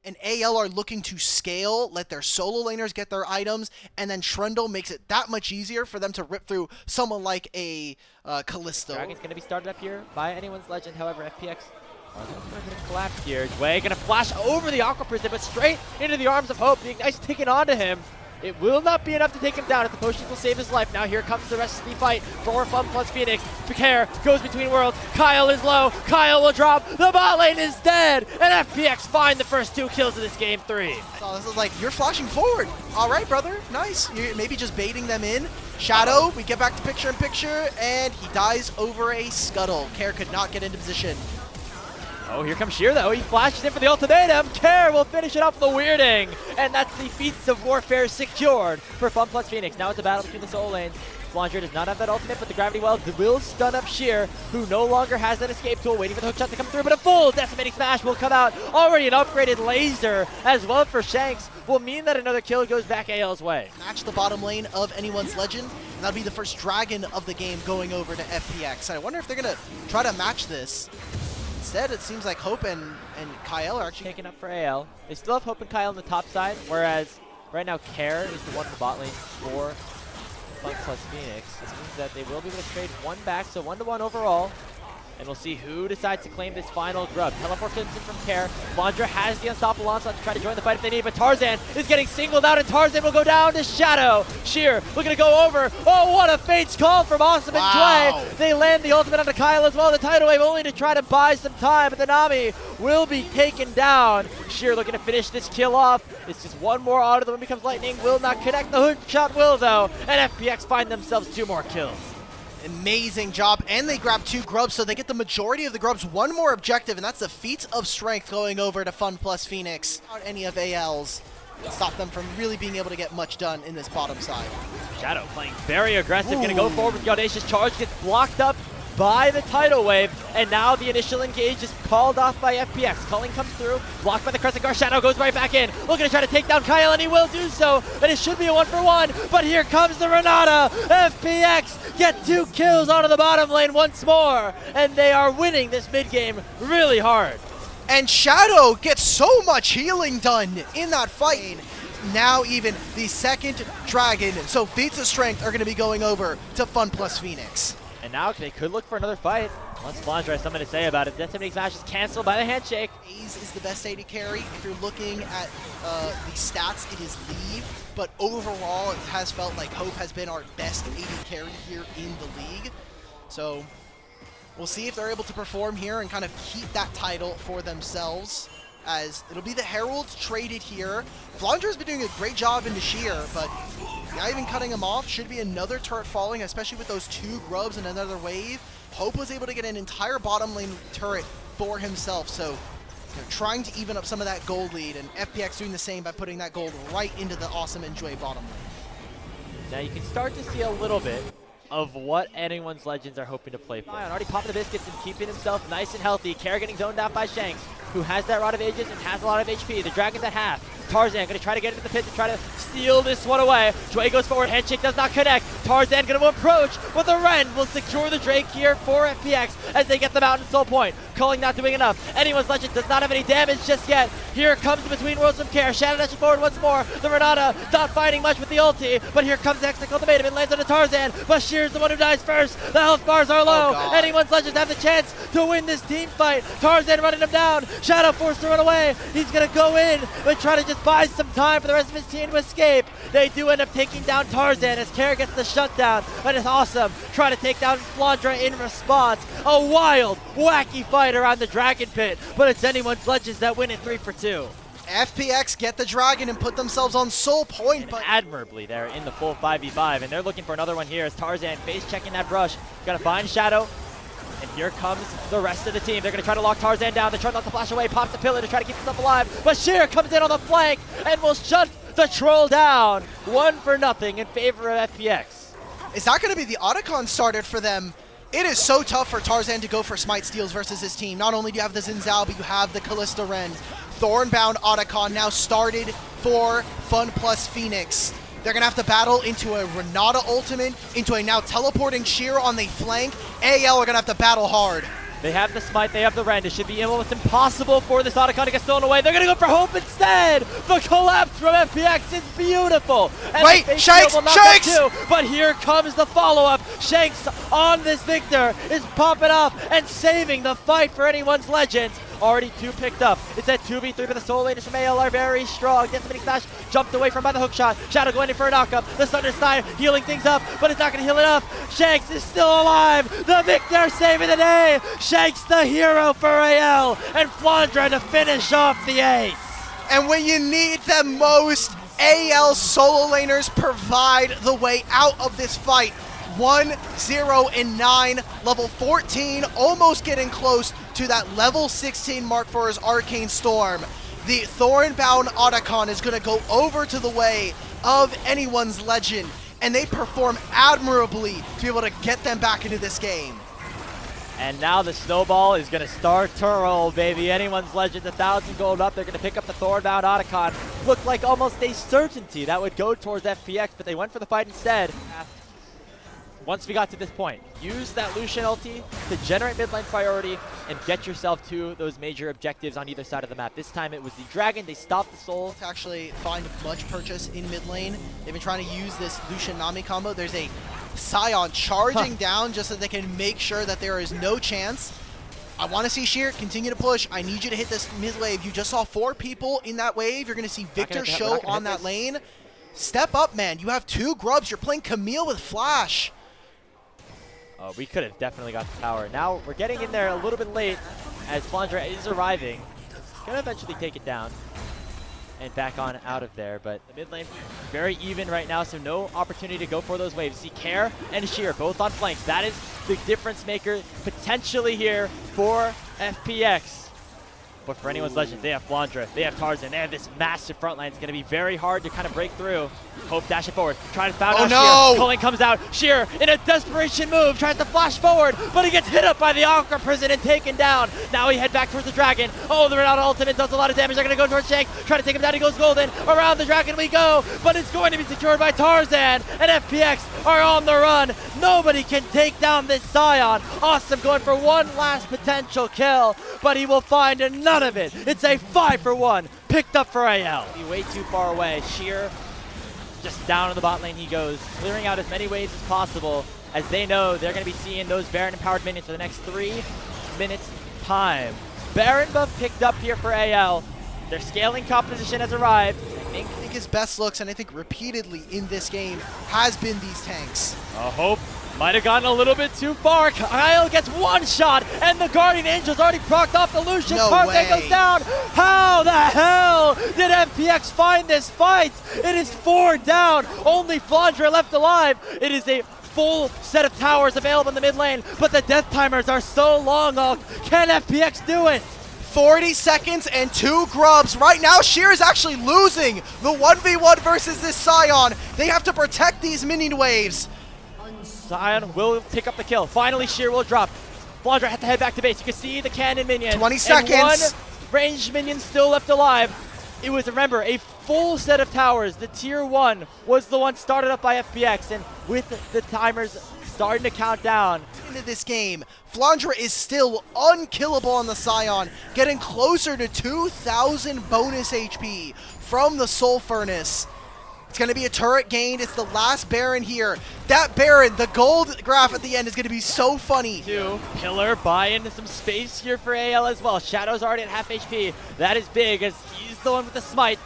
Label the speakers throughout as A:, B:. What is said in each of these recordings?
A: and AL are looking to scale, let their solo laners get their items, and then Trundle makes it that much easier for them to rip through someone like a Kallisto.
B: Dragon's going to be started up here by anyone's legend, however, FPX are going to collapse here. Dway going to flash over the Aqua Prison, but straight into the arms of Hope. The Ignite's taken onto him. It will not be enough to take him down if the potions will save his life. Now here comes the rest of the fight for FunPlus Phoenix. Picare goes between worlds. Kyle is low. Kyle will drop. The bot lane is dead. And FPX find the first 2 kills of this game 3.
A: So this is like, you're flashing forward. All right, brother. Nice. You're maybe just baiting them in. Shadow, we get back to picture-in-picture, and he dies over a scuttle. Care could not get into position.
B: Oh, here comes Sheer, though. He flashes in for the ultimatum. Care will finish it off with the weirding. And that's the feats of warfare secured for FunPlus Phoenix. Now it's a battle between the solo lanes. Flandre does not have that ultimate, but the Gravity Well will stun up Sheer, who no longer has that escape tool, waiting for the hookshot to come through, but a full decimating smash will come out. Already an upgraded laser as well for Shanks will mean that another kill goes back AL's way.
A: Match the bottom lane of anyone's legend, and that'll be the first dragon of the game going over to FPX. And I wonder if they're going to try to match this. Instead, it seems like Hope and Kyle are actually
B: taken up for AL. They still have Hope and Kyle on the top side, whereas right now Care is the one in the bot lane for FunPlus Phoenix. This means that they will be able to trade 1 back, so 1-1 overall. And we'll see who decides to claim this final grub. Teleport comes in from Care. Flandre has the unstoppable onslaught to try to join the fight if they need, but Tarzan is getting singled out, and Tarzan will go down to Shadow. Sheer looking to go over. Oh, what a fate's call from Awesome and Dway. They land the ultimate onto Kyle as well. The tidal wave only to try to buy some time, but the Nami will be taken down. Sheer looking to finish this kill off. It's just one more auto. The one becomes lightning. Will not connect. The hook shot will, though. And FPX find themselves 2 more kills.
A: Amazing job, and they grab 2 grubs, so they get the majority of the grubs. 1 more objective, and that's the feat of strength going over to FunPlus Phoenix. Not any of AL's stop them from really being able to get much done in this bottom side.
B: Shadow playing very aggressive, going to go forward with the audacious charge, gets blocked up by the tidal wave, and now the initial engage is called off by FPX. Culling comes through, blocked by the Crescent Guard. Shadow goes right back in, looking to try to take down Kyle, and he will do so, and it should be a 1-for-1, but here comes the Renata. FPX get 2 kills onto the bottom lane once more, and they are winning this mid-game really hard.
A: And Shadow gets so much healing done in that fight. Now even the second dragon, so feats of strength are going to be going over to FunPlus Phoenix.
B: And now they could look for another fight. Once Flandre has something to say about it. Decimating smash is canceled by the handshake.
A: Aze is the best AD carry. If you're looking at the stats, it is leave. But overall, it has felt like Hope has been our best AD carry here in the league. So we'll see if they're able to perform here and kind of keep that title for themselves, as it'll be the Heralds traded here. Flandre's been doing a great job into Sheer, but not even cutting him off. Should be another turret falling, especially with those 2 grubs and another wave. Hope was able to get an entire bottom lane turret for himself, so they're trying to even up some of that gold lead, and FPX doing the same by putting that gold right into the Awesome and Dway bottom lane.
B: Now you can start to see a little bit of what anyone's legends are hoping to play for. Already popping the biscuits and keeping himself nice and healthy. Care getting zoned out by Shanks, who has that Rod of Ages and has a lot of HP. The Dragon's at half. Tarzan going to try to get into the pit to try to steal this one away. Dway goes forward, handshake does not connect. Tarzan going to approach, but the Ren will secure the Drake here for FPX as they get them out in Soul Point. Culling not doing enough. Anyone's legend does not have any damage just yet. Here comes the Between Worlds from Care. Shadow dashing forward once more. The Renata not fighting much with the ulti, but here comes the Hextech ultimatum and lands on a Tarzan. But Sheer's the one who dies first. The health bars are low. Anyone's legends have the chance to win this team fight. Tarzan running him down. Shadow forced to run away. He's going to go in, but try to just buy some time for the rest of his team to escape. They do end up taking down Tarzan as Care gets the shutdown, but it's awesome. Try to take down Flandre in response. A wild, wacky fight around the Dragon Pit, but it's anyone's legends that win it 3-for-2.
A: FPX get the dragon and put themselves on Soul Point,
B: and
A: but
B: admirably there in the full 5v5, and they're looking for another one here as Tarzan face checking that brush. Got to find Shadow. And here comes the rest of the team. They're going to try to lock Tarzan down. They try not to flash away, pops the pillar to try to keep himself alive. But Sheer comes in on the flank and will shut the troll down. 1-0 in favor of FPX.
A: is that going to be the Otacon started for them? It is so tough for Tarzan to go for Smite Steals versus his team. Not only do you have the Xin Zhao, but you have the Kallisto Ren. Thornbound Otacon now started for FunPlus Phoenix. They're going to have to battle into a Renata ultimate, into a now teleporting Sheer on the flank. AL are going to have to battle hard.
B: They have the smite, they have the rend. It should be almost impossible for this Otacon to get stolen away. They're going to go for Hope instead. The collapse from FPX is beautiful. And
A: wait, Shanks, Shanks!
B: But here comes the follow-up. Shanks on this Victor is popping up and saving the fight for anyone's Legends. Already 2 picked up. It's at 2v3, but the soul laners from AL are very strong. Decimating Smash jumped away from by the hook shot. Shadow going in for a knockup. The Thunder Stein healing things up, but it's not going to heal enough. Shanks is still alive. The Victor saving the day. Shanks the hero for AL, and Flandra to finish off the ace.
A: And when you need them most, AL solo laners provide the way out of this fight. 1-0-9, level 14, almost getting close to that level 16 mark for his Arcane Storm. The Thornbound Otacon is going to go over to the way of anyone's Legend, and they perform admirably to be able to get them back into this game.
B: And now the snowball is going to start to roll, baby. Anyone's Legend, 1,000 gold up. They're going to pick up the Thornbound Otacon. Looked like almost a certainty that would go towards FPX, but they went for the fight instead. Once we got to this point, use that Lucian ulti to generate mid lane priority and get yourself to those major objectives on either side of the map. This time it was the Dragon. They stopped the Soul.
A: To actually find much purchase in mid lane. They've been trying to use this Lucian Nami combo. There's a Scion charging down just so they can make sure that there is no chance. I want to see Sheer continue to push. I need you to hit this mid wave. You just saw 4 people in that wave. You're going to see Victor show on that lane. Step up, man. You have 2 grubs. You're playing Camille with Flash.
B: We could have definitely got the tower. Now we're getting in there a little bit late as Flandra is arriving. Gonna eventually take it down and back on out of there, but the mid lane very even right now, so no opportunity to go for those waves. See Care and Sheer both on flanks. That is the difference maker potentially here for FPX. But for anyone's Legend, they have Flandra, they have Tarzan, they have this massive front line. It's going to be very hard to kind of break through. Hope dashing forward, trying to foul out Sheer. Culling comes out, Sheer in a desperation move, tries to flash forward, but he gets hit up by the Aqua Prison and taken down. Now he head back towards the Dragon. Oh, the Renata ultimate does a lot of damage. They're going to go towards Shank, trying to take him down. He goes golden. Around the Dragon we go, but it's going to be secured by Tarzan, and FPX are on the run. Nobody can take down this Scion. Awesome going for one last potential kill, but he will find none of it. It's a 5-for-1 picked up for AL. Way too far away. Sheer just down in the bot lane he goes, clearing out as many waves as possible, as they know they're going to be seeing those Baron empowered minions for the next 3 minutes time. Baron buff picked up here for AL. Their scaling composition has arrived.
A: I think his best looks, and I think repeatedly in this game, has been these tanks.
B: Hope might have gotten a little bit too far. Kyle gets 1 shot, and the Guardian Angel's already procced off the Lucian. Tarzan goes down. How the hell did FPX find this fight? It is 4 down. Only Flandra left alive. It is a full set of towers available in the mid lane, but the death timers are so long. Can FPX do it?
A: 40 seconds and 2 grubs. Right now, Sheer is actually losing the 1v1 versus this Scion. They have to protect these minion waves.
B: Scion will pick up the kill. Finally, Sheer will drop. Flandra had to head back to base. You can see the cannon minion.
A: 20 seconds.
B: And 1 ranged minion still left alive. It was, remember, a full set of towers. The tier 1 was the one started up by FPX, and with the timers starting to count down
A: into this game, Flandra is still unkillable on the Scion, getting closer to 2,000 bonus HP from the Soul Furnace. It's going to be a turret gained. It's the last Baron here. That Baron, the gold graph at the end, is going to be so funny.
B: Pillar buying some space here for AL as well. Shadow's already at half HP. That is big as he's the one with the smite.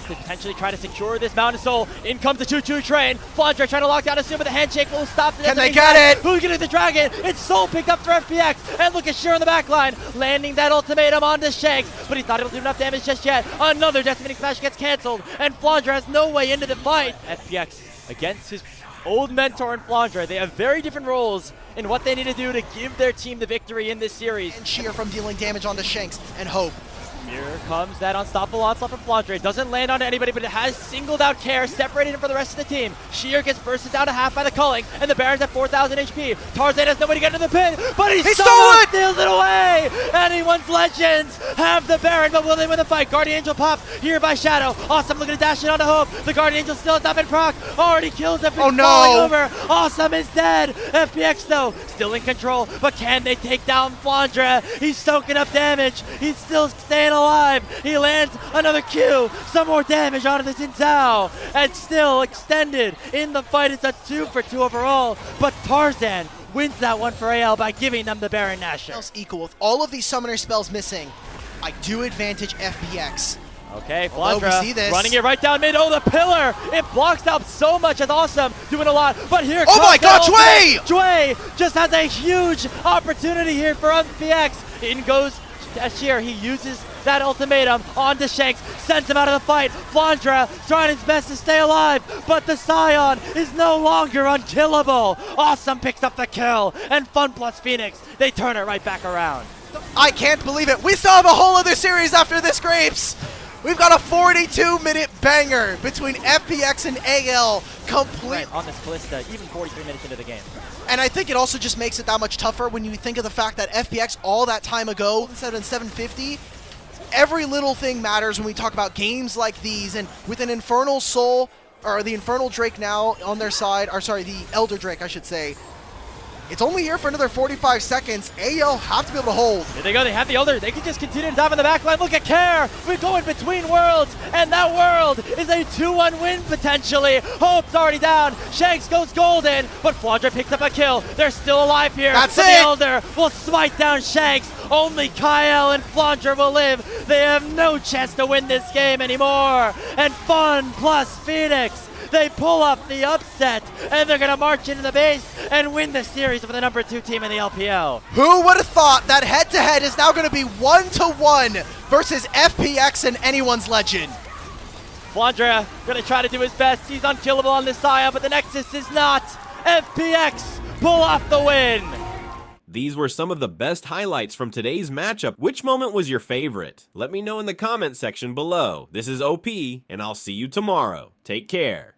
B: To potentially try to secure this Mountain Soul. In comes the choo-choo train. Flandra trying to lock down a suit, but the handshake will stop.
A: Can they get it?
B: Who's getting the Dragon? It's Soul picked up for FPX. And look at Sheer on the back line, landing that ultimatum onto Shanks, but he's not able to do enough damage just yet. Another Decimating Smash gets canceled, and Flandra has no way into the fight. FPX against his old mentor in Flandra. They have very different roles in what they need to do to give their team the victory in this series.
A: And Sheer from dealing damage onto Shanks and Hope.
B: Here comes that unstoppable onslaught from Flandre. It doesn't land onto anybody, but it has singled out Care, separated him from the rest of the team. Sheer gets bursted down to half by the culling, and the Baron's at 4,000 HP. Tarzan has nobody to get into the pin, but he stole it! Steals it away! Anyone's Legends have the Baron, but will they win the fight? Guardian Angel popped here by Shadow. Awesome looking to dash it onto Hope. The Guardian Angel still has not been proc. Already kills him.
A: Oh no!
B: Falling over. Awesome is dead. FPX though, still in control, but can they take down Flandre? He's soaking up damage. He's still staying alive. He lands another Q. Some more damage onto the Xin Zhao. And still extended in the fight. It's a 2-for-2 overall. But Tarzan wins that one for AL by giving them the Baron Nashor.
A: Else equal with all of these summoner spells missing. I do advantage FPX.
B: Okay,
A: Although we see
B: Flandre
A: this.
B: running it right down mid. Oh, the pillar! It blocks out so much. That's awesome. Doing a lot. But here comes
A: my God,
B: Jway! Jway just has a huge opportunity here for FPX. In goes Sheer. He uses that ultimatum onto Shanks, sends him out of the fight. Flandre trying his best to stay alive, but the Scion is no longer unkillable. Awesome picks up the kill, and FunPlus Phoenix, they turn it right back around.
A: I can't believe it. We still have a whole other series after this, Grapes. We've got a 42-minute banger between FPX and AL complete.
B: Right, on this Callista, even 43 minutes into the game.
A: And I think it also just makes it that much tougher when you think of the fact that FPX all that time ago, instead of 750, every little thing matters when we talk about games like these. And with an Infernal Soul, or the Infernal Drake now on their side, or sorry, the Elder Drake, I should say, it's only here for another 45 seconds. AL have to be able to hold.
B: Here they go. They have the Elder. They can just continue to dive in the back line. Look at Care. We're going between worlds, and that world is a 2-1 win potentially. Hope's already down. Shanks goes golden, but Flandre picks up a kill. They're still alive here.
A: That's
B: but
A: it.
B: The Elder will smite down Shanks. Only Kyle and Flandre will live. They have no chance to win this game anymore. And FunPlus Phoenix, they pull up the upset, and they're going to march into the base and win the series for the number 2 team in the LPL.
A: Who would have thought that head-to-head is now going to be 1-1 versus FPX and anyone's Legend?
B: Flandre going to try to do his best. He's unkillable on this Scion, but the Nexus is not. FPX pull off the win.
C: These were some of the best highlights from today's matchup. Which moment was your favorite? Let me know in the comment section below. This is OP, and I'll see you tomorrow. Take care.